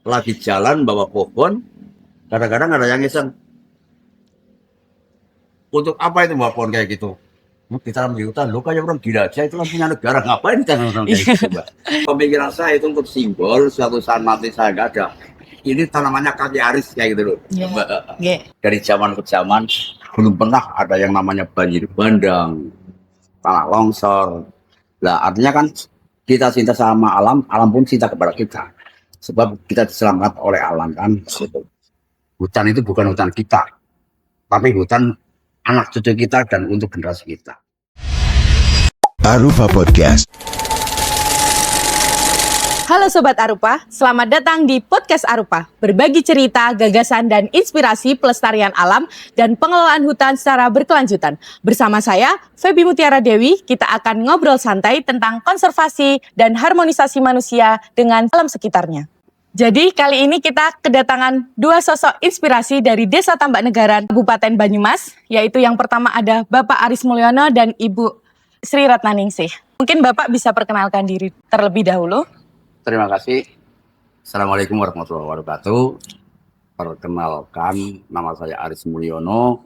lagi jalan bawa pohon, kadang-kadang ada yang iseng, untuk apa itu bawa pohon kayak gitu? Kita di hutan, lo kayak orang gila aja, itu kan punya negara, ngapain kita orang kayak gitu, Mbak? Pemikiran saya itu untuk simbol, suatu saat nanti saya nggak ada, ini tanamannya kaki aris kayak gitu loh. Mbak. Dari zaman ke zaman, belum pernah ada yang namanya banjir bandang, tanah longsor. Nah, artinya kan kita cinta sama alam, alam pun cinta kepada kita. Sebab kita diselamatkan oleh alam kan. Hutan itu bukan hutan kita, tapi hutan anak cucu kita dan untuk generasi kita. Arupa Podcast. Halo Sobat Arupa, selamat datang di Podcast Arupa. Berbagi cerita, gagasan, dan inspirasi pelestarian alam dan pengelolaan hutan secara berkelanjutan. Bersama saya, Feby Mutiara Dewi, kita akan ngobrol santai tentang konservasi dan harmonisasi manusia dengan alam sekitarnya. Jadi kali ini kita kedatangan dua sosok inspirasi dari Desa Tambak Negaran, Kabupaten Banyumas, yaitu yang pertama ada Bapak Aris Mulyono dan Ibu Sri Ratnaningsih. Mungkin Bapak bisa perkenalkan diri terlebih dahulu. Terima kasih. Assalamualaikum warahmatullahi wabarakatuh. Perkenalkan, nama saya Aris Mulyono,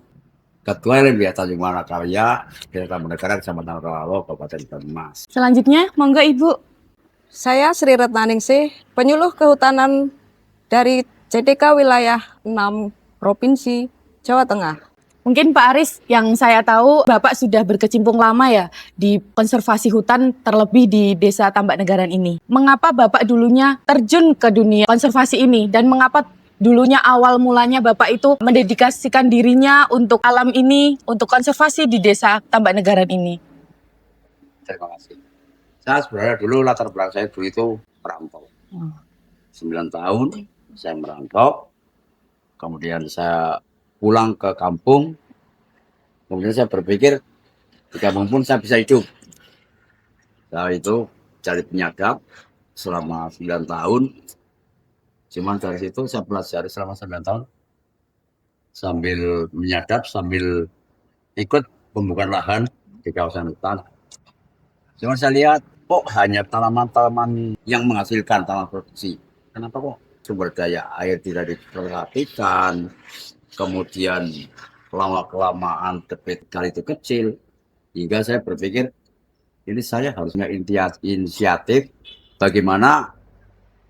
Ketua LMBH Tanjung Mana Karya, Desa Tambak Negaran, Kecamatan Rawalo, Kabupaten Banyumas. Selanjutnya, monggo Ibu. Saya Sri Ratnaningsih, penyuluh kehutanan dari CDK wilayah 6 Provinsi Jawa Tengah. Mungkin Pak Aris, yang saya tahu Bapak sudah berkecimpung lama ya di konservasi hutan, terlebih di Desa Tambak Negaran ini. Mengapa Bapak dulunya terjun ke dunia konservasi ini dan mengapa dulunya awal mulanya Bapak itu mendedikasikan dirinya untuk alam ini, untuk konservasi di Desa Tambak Negaran ini? Terima kasih. Saya sebenarnya dulu latar belakang saya dulu itu merantau. 9 tahun saya merantau, kemudian saya pulang ke kampung, kemudian saya berpikir di kampung pun saya bisa hidup. Saya itu cari penyadap selama 9 tahun, cuman dari situ saya pelajari selama 9 tahun, sambil menyadap, sambil ikut pembukaan lahan di kawasan hutan. Cuman saya lihat, kok hanya tanaman-tanaman yang menghasilkan tanaman produksi. Kenapa kok sumber daya air tidak diperhatikan, kemudian lama-kelamaan debit kali itu kecil, hingga saya berpikir ini saya harusnya inisiatif bagaimana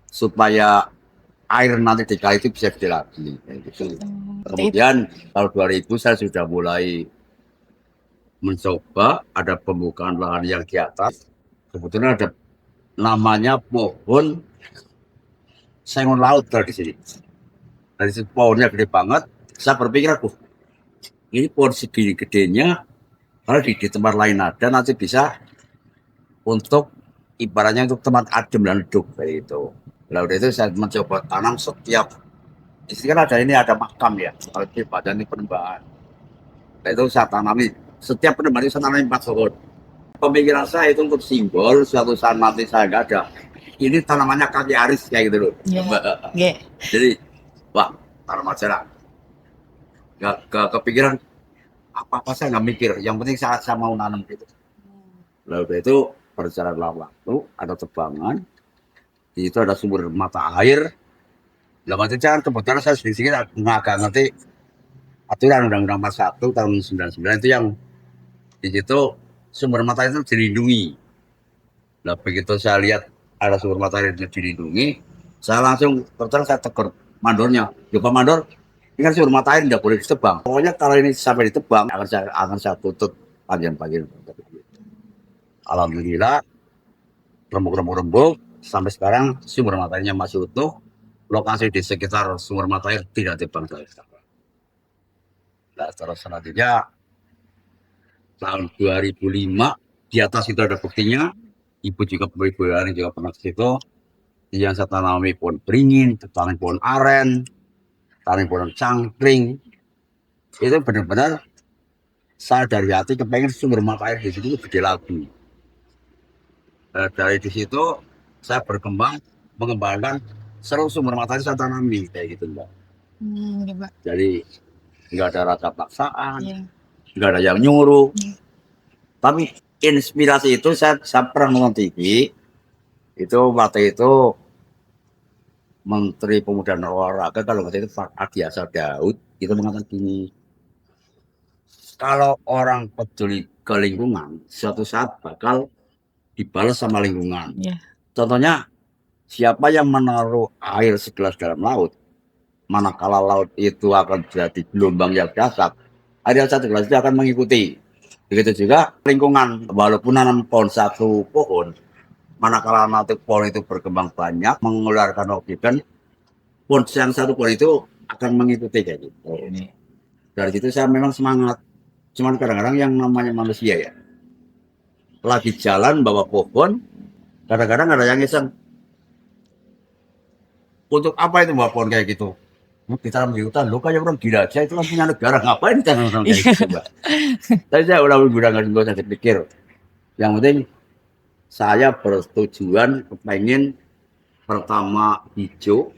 supaya air nanti di kali itu bisa gede lagi. Gitu. Kemudian tahun 2000 saya sudah mulai mencoba ada pembukaan lahan yang di atas. Kebetulan ada namanya pohon sengon laut dari sini. Dari situ pohonnya gede banget. Saya berpikir, ini pohon segini gedenya, kalau di tempat lain ada, nanti bisa untuk ibaratnya untuk tempat adem dan redup kayak itu. Lalu itu saya mencoba tanam setiap, istilah ada ini ada makam ya, kalau di badan ini penembahan. Nah, itu saya tanami, setiap penembahan itu saya tanami 4 pohon. Pemikiran saya itu untuk simbol, suatu saat nanti saya nggak ada, ini tanamannya kaki aris kayak gitu loh. Jadi, wah, tanam aja lah. Gak kepikiran apa-apa, saya nggak mikir, yang penting saya mau nanam gitu. Lalu itu berjalan waktu, ada tebangan, di itu ada sumber mata air. Dalam arti jangan kebetulan saya sedikit agak ngerti aturan Undang-Undang 41 tahun 99 itu yang di situ sumber mata air itu dilindungi. Nah begitu saya lihat ada sumber mata air itu dilindungi, saya langsung terus saya tegur mandornya, ya Pak Mandor, ini kan sumber mata air tidak boleh ditebang. Pokoknya kalau ini sampai ditebang akan saya tutup bagian-bagian. Alhamdulillah rembuk sampai sekarang sumber mata airnya masih utuh. Lokasi di sekitar sumber mata air tidak ditebang. Nah terus selanjutnya tahun 2005 di atas itu ada buktinya. Ibu juga pernah ke situ. Yang saya tanami pohon beringin, tanam pohon aren, tanam pohon cangkring. Itu benar-benar saya dari hati kepengen sumber mata air di situ gede lagi. Dari di situ saya mengembangkan seluruh sumber mata air saya tanami kayak gitu Mbak. Jadi nggak ada rasa paksaan, nggak ada yang nyuruh. Tapi inspirasi itu saya pernah nonton TV, itu waktu itu Menteri Pemuda dan Olahraga kalau nggak salah itu Pak Adiasa Daud itu mengatakan gini, kalau orang peduli ke lingkungan, suatu saat bakal dibalas sama lingkungan. Iya. Contohnya, siapa yang menaruh air segelas dalam laut, manakala laut itu akan jadi gelombang yang dahsyat, air satu gelas itu akan mengikuti. Begitu juga lingkungan, walaupun nanam pohon satu pohon, manakala nanti pohon itu berkembang banyak, mengeluarkan oksigen, pohon yang satu pohon itu akan mengikuti kayak gitu. Dari situ saya memang semangat. Cuman kadang-kadang yang namanya manusia ya, lagi jalan bawa pohon, kadang-kadang ada yang iseng. Untuk apa itu bawa pohon kayak gitu? Kita di hutan, lo kayak orang gila aja, itu kan punya negara, ngapain kita orang kayak gitu, Mbak? Tapi saya udah nggak usah dipikir. Yang penting saya bertujuan pengen pertama hijau,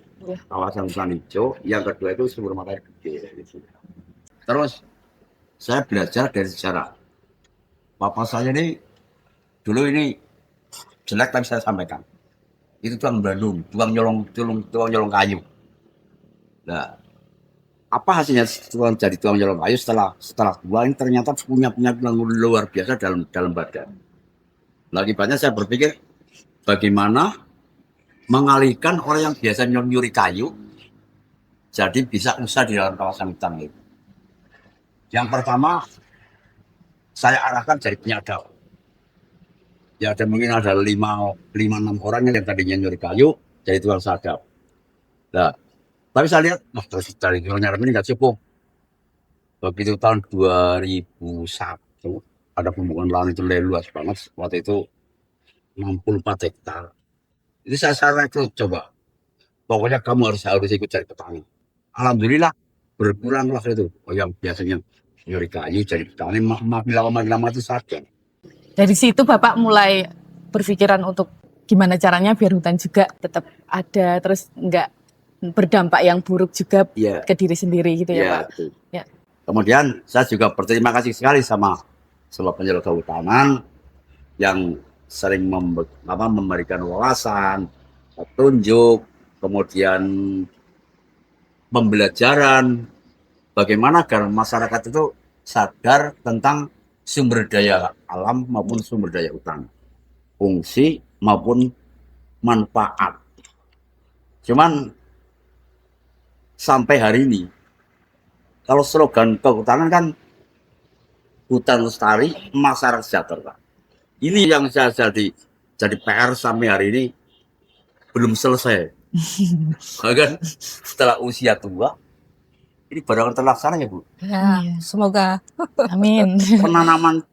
kawasan hutan hijau, yang kedua itu sumber matahari gede. Gitu. Terus saya belajar dari sejarah. Bapak saya ini dulu ini jelek tapi saya sampaikan. Itu tukang Bandung, tukang nyolong kayu. Nah, apa hasilnya jadi tukang nyolong kayu setelah tua ini ternyata punya penyakit yang luar biasa dalam badan. Nah, akibatnya saya berpikir bagaimana mengalihkan orang yang biasa nyuri kayu jadi bisa usaha di dalam kawasan hutan itu. Yang pertama saya arahkan jadi penyadap. Ya ada mungkin ada 5-6 orang yang tadinya nyuri kayu jadi tukang sadap. Nah, tapi saya lihat, terus dari tukang nyadap ini nggak cukup. Begitu tahun 2001 ada pembukaan lahan itu luas banget. Waktu itu 64 hektar. Itu saya saran itu coba. Pokoknya kamu harus ikut cari petani. Alhamdulillah berkurang lah itu. Oh, yang biasanya nyuri kayu jadi petani makin lama itu sadar. Dari situ Bapak mulai berpikiran untuk gimana caranya biar hutan juga tetap ada, terus nggak berdampak yang buruk juga ke diri sendiri gitu ya Pak. Ya. Kemudian saya juga berterima kasih sekali sama penyeluruh kehutanan yang sering memberikan wawasan, petunjuk, kemudian pembelajaran bagaimana agar masyarakat itu sadar tentang sumber daya alam maupun sumber daya hutan, fungsi maupun manfaat. Cuman sampai hari ini, kalau slogan kehutanan kan hutan lestari, masyarakat sejahtera. Ini yang saya jadi PR sampai hari ini belum selesai. Bahkan setelah usia tua, ini baru akan terlaksana ya Bu. Ya, semoga. Amin.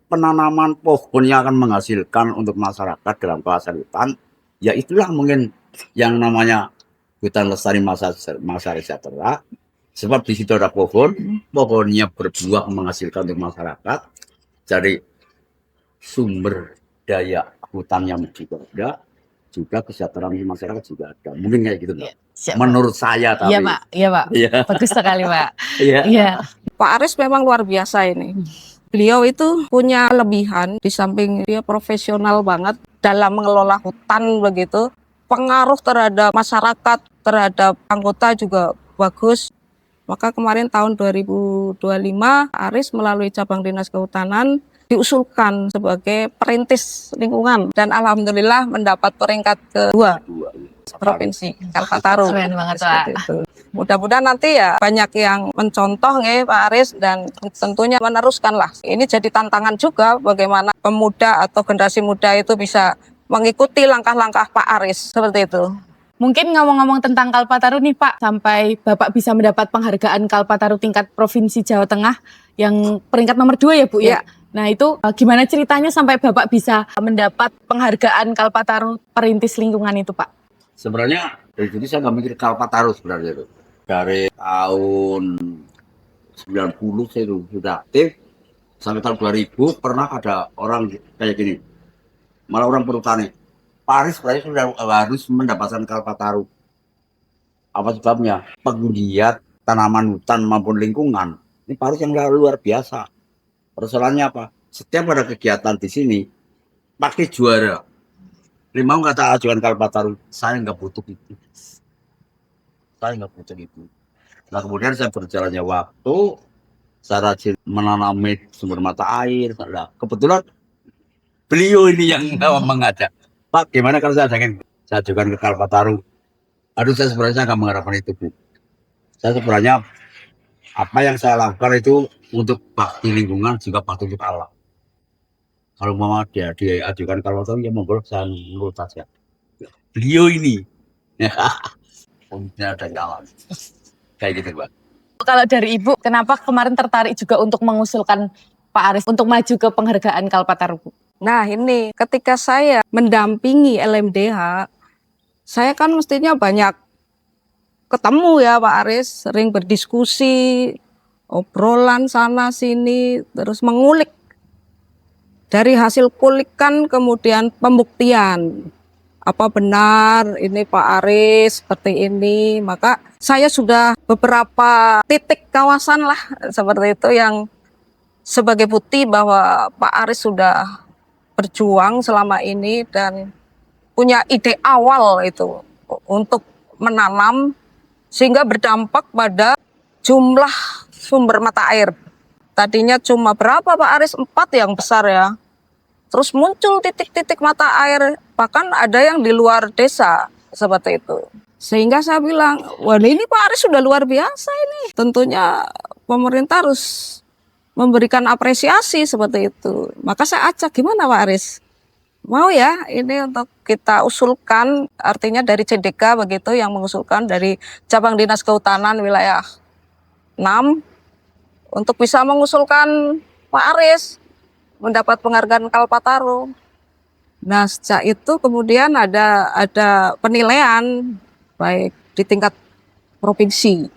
Penanaman pohon yang akan menghasilkan untuk masyarakat dalam kawasan hutan, ya itulah mungkin yang namanya hutan lestari masyarakat sejahtera. Sebab di situ ada pohonnya berbuah menghasilkan untuk masyarakat. Jadi sumber daya hutan yang juga ada, juga kesejahteraan masyarakat juga ada. Mungkin kayak gitu Mbak. Menurut saya tapi. Iya Pak, iya Pak. Iya. Bagus sekali Pak. Iya. Iya. Pak Aris memang luar biasa ini. Beliau itu punya kelebihan di samping dia profesional banget dalam mengelola hutan begitu. Pengaruh terhadap masyarakat, terhadap anggota juga bagus. Maka kemarin tahun 2025 Aris melalui cabang dinas kehutanan diusulkan sebagai perintis lingkungan dan alhamdulillah mendapat peringkat kedua provinsi Kalpataru. Keren banget Pak. Mudah-mudahan nanti ya banyak yang mencontoh ya Pak Aris dan tentunya meneruskan lah. Ini jadi tantangan juga bagaimana pemuda atau generasi muda itu bisa mengikuti langkah-langkah Pak Aris seperti itu. Mungkin ngomong-ngomong tentang Kalpataru nih Pak, sampai Bapak bisa mendapat penghargaan Kalpataru tingkat Provinsi Jawa Tengah yang peringkat nomor 2 ya Bu ya? Nah itu gimana ceritanya sampai Bapak bisa mendapat penghargaan Kalpataru Perintis Lingkungan itu Pak? Sebenarnya dari situ saya nggak mikir Kalpataru sebenarnya itu. Dari tahun 90 saya itu sudah aktif, sampai tahun 2000 pernah ada orang kayak gini, malah orang perhutani. Pak Aris sudah harus mendapatkan Kalpataru. Apa sebabnya? Penggiat tanaman hutan maupun lingkungan. Ini Pak Aris yang luar biasa. Persoalannya apa? Setiap ada kegiatan di sini, pasti juara. Mau nggak tak ajukan Kalpataru? Saya nggak butuh itu. Saya nggak butuh itu. Nah kemudian saya berjalannya waktu, saya rajin menanami sumber mata air. Nah, kebetulan beliau ini yang mengajak, Pak gimana kalau saya ajukan ke Kalpataru. Aduh saya sebenarnya nggak mengharapkan itu Bu. Saya sebenarnya apa yang saya lakukan itu untuk bakti lingkungan juga bakti untuk alam. Kalau mau dia diajukan Kalpataru ya monggo saya nurut saja. Beliau ini punya dari alam. Kayak gitu Pak. Kalau dari Ibu, kenapa kemarin tertarik juga untuk mengusulkan Pak Aris untuk maju ke penghargaan Kalpataru? Nah ini ketika saya mendampingi LMDH, saya kan mestinya banyak ketemu ya Pak Aris, sering berdiskusi, obrolan sana sini, terus mengulik. Dari hasil kulikan kemudian pembuktian. Apa benar ini Pak Aris seperti ini, maka saya sudah beberapa titik kawasan lah seperti itu yang sebagai bukti bahwa Pak Aris sudah berjuang selama ini dan punya ide awal itu untuk menanam sehingga berdampak pada jumlah sumber mata air. Tadinya cuma berapa Pak Aris? 4 yang besar ya. Terus muncul titik-titik mata air, bahkan ada yang di luar desa seperti itu. Sehingga saya bilang, wah ini Pak Aris sudah luar biasa ini. Tentunya pemerintah harus memberikan apresiasi seperti itu. Maka saya ajak, gimana Pak Aris? Mau ya ini untuk kita usulkan, artinya dari CDK begitu yang mengusulkan dari Cabang Dinas Kehutanan wilayah 6 untuk bisa mengusulkan Pak Aris mendapat penghargaan Kalpataru. Nah sejak itu kemudian ada penilaian baik di tingkat provinsi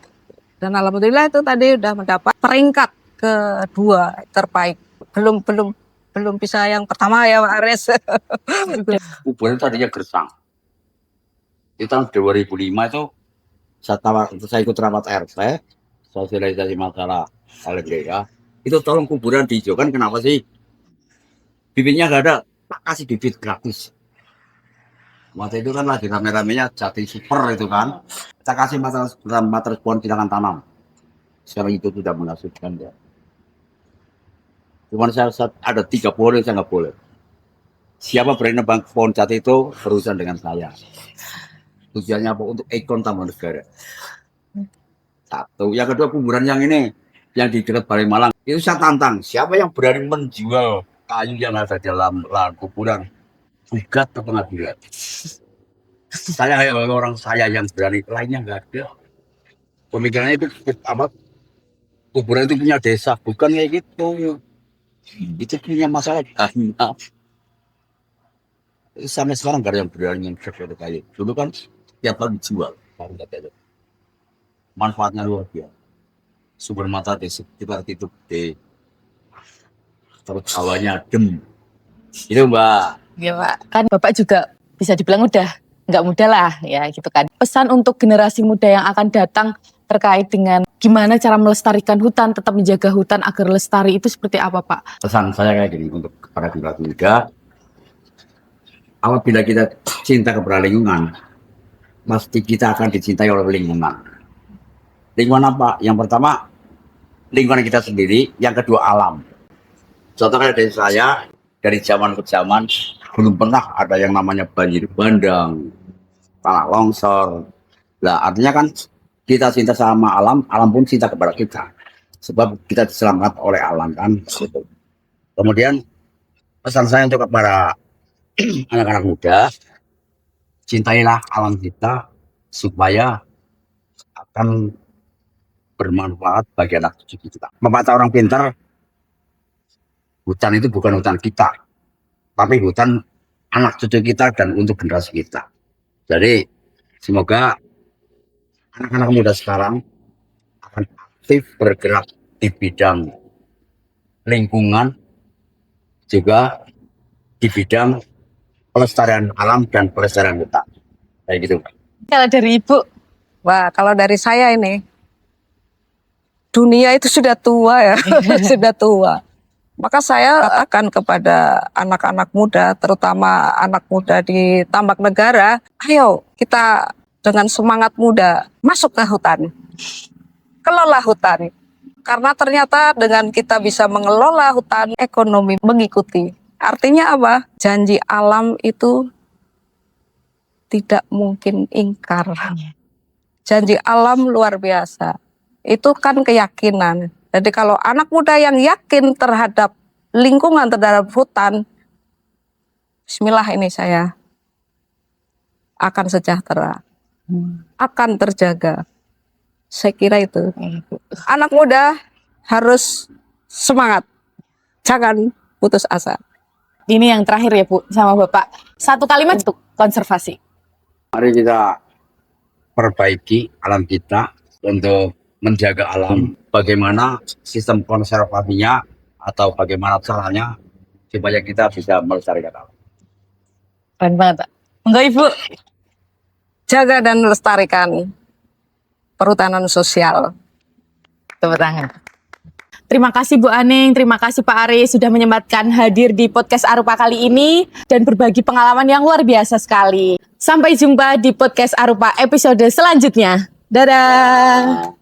dan alhamdulillah itu tadi sudah mendapat peringkat kedua terbaik. Belum bisa yang pertama ya Pak Aris. Kuburan tadinya gersang. Itu tahun 2005 itu saya ikut rapat RT, sosialisasi masalah LGA. Itu tolong kuburan dihijaukan, kenapa sih? Bibitnya nggak ada, tak kasih bibit gratis. Waktu itu kan lagi rame-ramenya Jati Super itu kan. Kita kasih materi pohon silakan tanam. Sekarang itu tidak menasibkan ya. Cuman saya ada 3 pohon yang saya nggak boleh. Siapa berani nebang pohon jati itu berurusan dengan saya. Tujuannya apa? Untuk ikon taman negara. Satu. Yang kedua kuburan yang ini, yang di dekat Balai Malang. Itu saya tantang. Siapa yang berani menjual kayu yang ada dalam lahan kuburan? Gugat ke pengadilan. Saya orang saya yang berani, lainnya nggak ada. Pemikirannya itu apa? Kuburan itu punya desa, bukan kayak gitu. Itu punya masalah banyak. Sampai sekarang nggak ada yang berani yang seperti kayu. Dulu kan tiap tahun dijual, manfaatnya luar biasa. Sumber mata di sekitar itu gede, terus hawanya adem. Itu Mbak. Ya Pak, kan Bapak juga bisa dibilang udah nggak muda lah ya gitu kan. Pesan untuk generasi muda yang akan datang terkait dengan gimana cara melestarikan hutan, tetap menjaga hutan agar lestari itu seperti apa Pak? Pesan saya kayak gini untuk para generasi muda, apabila kita cinta kepada lingkungan, pasti kita akan dicintai oleh lingkungan. Lingkungan apa? Yang pertama, lingkungan kita sendiri. Yang kedua, alam. Contohnya dari saya, dari zaman ke zaman, belum pernah ada yang namanya banjir bandang, tanah longsor. Nah, artinya kan kita cinta sama alam, alam pun cinta kepada kita. Sebab kita diselamatkan oleh alam kan. Kemudian, pesan saya untuk para anak-anak muda, cintailah alam kita supaya akan bermanfaat bagi anak cucu kita. Pepatah orang pintar, hutan itu bukan hutan kita, tapi hutan anak cucu kita dan untuk generasi kita. Jadi semoga anak-anak muda sekarang akan aktif bergerak di bidang lingkungan, juga di bidang pelestarian alam dan pelestarian hutan. Kayak gitu. Kalau dari Ibu? Wah kalau dari saya ini, dunia itu sudah tua ya, sudah tua. Maka saya katakan kepada anak-anak muda, terutama anak muda di Tambak Negara, ayo kita dengan semangat muda masuk ke hutan, kelola hutan. Karena ternyata dengan kita bisa mengelola hutan, ekonomi mengikuti. Artinya apa? Janji alam itu tidak mungkin ingkar. Janji alam luar biasa. Itu kan keyakinan. Jadi kalau anak muda yang yakin terhadap lingkungan, terhadap hutan, bismillah ini saya akan sejahtera, akan terjaga. Saya kira itu. Anak muda harus semangat, jangan putus asa. Ini yang terakhir ya Bu, sama Bapak. Satu kalimat untuk konservasi. Mari kita perbaiki alam kita untuk menjaga alam. Bagaimana sistem konservasinya atau bagaimana caranya supaya kita bisa melestarikan alam. Keren banget, Pak. Enggak Ibu? Jaga dan lestarikan perhutanan sosial. Tepuk tangan. Terima kasih Bu Aning, terima kasih Pak Aris sudah menyempatkan hadir di podcast Arupa kali ini dan berbagi pengalaman yang luar biasa sekali. Sampai jumpa di podcast Arupa episode selanjutnya. Dadah.